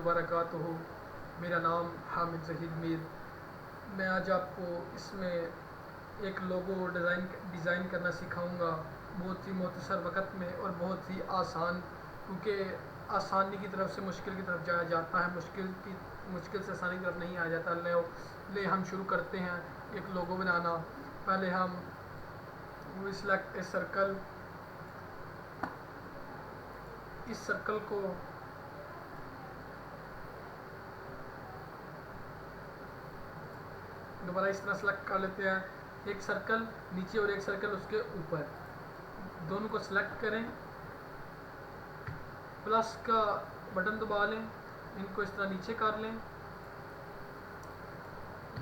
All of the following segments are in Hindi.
वबरकातुहू। मेरा नाम हामिद ज़हीर मीर। मैं आज आपको इसमें एक लोगो डिज़ाइन करना सिखाऊंगा, बहुत ही मुख्तसर वक़्त में और बहुत ही आसान, क्योंकि आसानी की तरफ से मुश्किल की तरफ जाया जाता है, मुश्किल से आसानी की तरफ नहीं आया जाता। ले हम शुरू करते हैं एक लोगो बनाना। पहले हम वी सिलेक्ट ए सर्कल, इस सर्कल को दोबारा इस तरह सेलेक्ट कर लेते हैं, एक सर्कल नीचे और एक सर्कल उसके ऊपर, दोनों को सिलेक्ट करें, प्लस का बटन दबा लें, इनको इस तरह नीचे कर लें,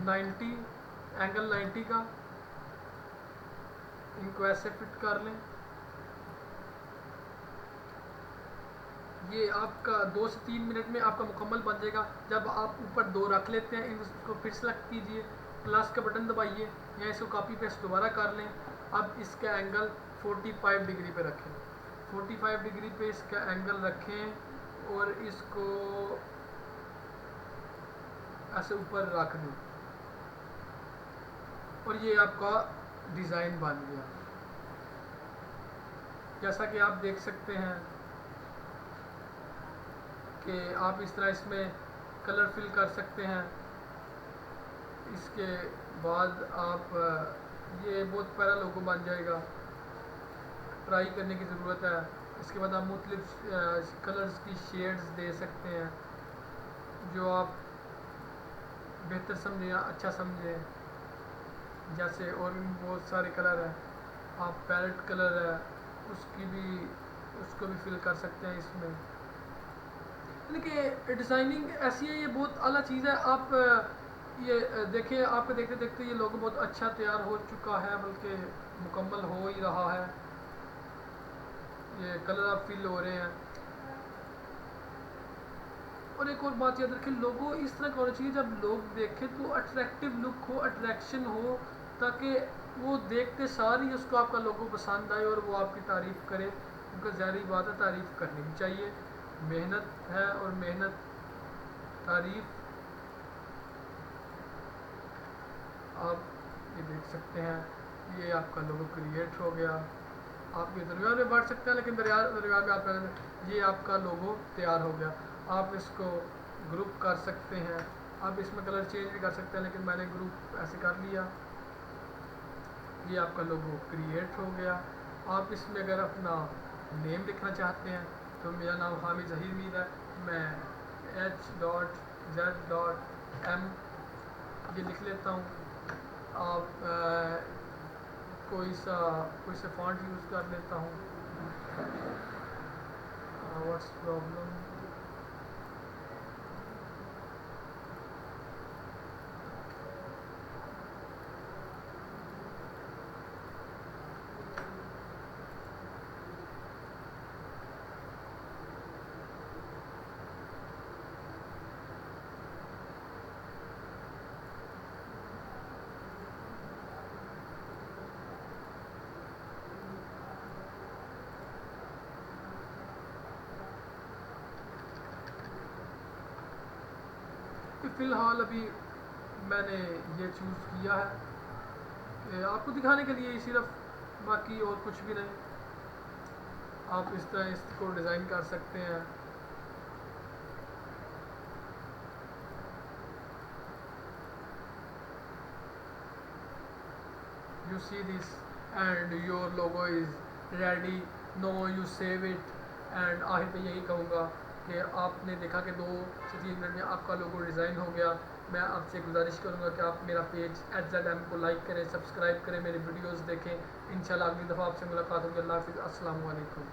90 एंगल 90 का, इनको ऐसे फिट कर लें। ये आपका 2 से 3 मिनट में आपका मुकम्मल बन जाएगा। जब आप ऊपर 2 रख लेते हैं, इसको फिर सेलेक्ट कीजिए, प्लस का बटन दबाइए या इसको कॉपी पेस्ट दोबारा कर लें। अब इसका एंगल 45 डिग्री पे रखें, 45 डिग्री पे इसका एंगल रखें और इसको ऐसे ऊपर रख दें और ये आपका डिज़ाइन बन गया। जैसा कि आप देख सकते हैं कि आप इस तरह इसमें कलर फिल कर सकते हैं। इसके बाद आप ये बहुत प्यारा लोगो बन जाएगा, ट्राई करने की ज़रूरत है। इसके बाद आप मुख्तलिफ कलर्स की शेड्स दे सकते हैं जो आप बेहतर समझें या अच्छा समझें। जैसे और भी बहुत सारे कलर हैं, आप पैरेट कलर है उसको भी फिल कर सकते हैं इसमें। देखिए डिज़ाइनिंग ऐसी है, ये बहुत आला चीज़ है। आप ये देखिए, आपको देखते देखते ये लोगो बहुत अच्छा तैयार हो चुका है, बल्कि मुकम्मल हो ही रहा है। ये कलर आप फिल हो रहे हैं। और एक और बात याद रखें, लोगो इस तरह का होना चाहिए जब लोग देखें तो अट्रैक्टिव लुक हो, अट्रैक्शन हो, ताकि वो देखते सारी उसको आपका लोगो पसंद आए और वो आपकी तारीफ़ करे। उनका ज़ाहिर बात है, तारीफ़ करनी भी चाहिए, मेहनत है और मेहनत तारीफ़। आप ये देख सकते हैं, ये आपका लोगो क्रिएट हो गया। आप ये दरमियान में बढ़ सकते हैं, लेकिन दरमियान में आप ये आपका लोगो तैयार हो गया। आप इसको ग्रुप कर सकते हैं, आप इसमें कलर चेंज भी कर सकते हैं, लेकिन मैंने ग्रुप ऐसे कर लिया। ये आपका लोगो क्रिएट हो गया। आप इसमें अगर अपना नेम लिखना चाहते हैं तो मेरा नाम हामिद ज़हीर मीर है, मैं H.Z.M ये लिख लेता हूँ। आप कोई सा फॉन्ट यूज़ कर लेता हूँ। What's problem? फ़िलहाल अभी मैंने ये चूज़ किया है कि आपको दिखाने के लिए ही सिर्फ, बाकी और कुछ भी नहीं। आप इस तरह इसको डिज़ाइन कर सकते हैं। You see this and your logo is ready, now you save it। And आखिर में यही कहूँगा कि आपने देखा कि 2 से 3 मिनट में आपका लोगो डिज़ाइन हो गया। मैं आपसे गुजारिश करूँगा कि आप मेरा पेज HZM को लाइक करें, सब्सक्राइब करें, मेरे वीडियोस देखें। इंशाल्लाह अगली दफ़ा आपसे मुलाकात होगी। अल्लाह हाफ़िज़, अस्सलामु अलैकुम।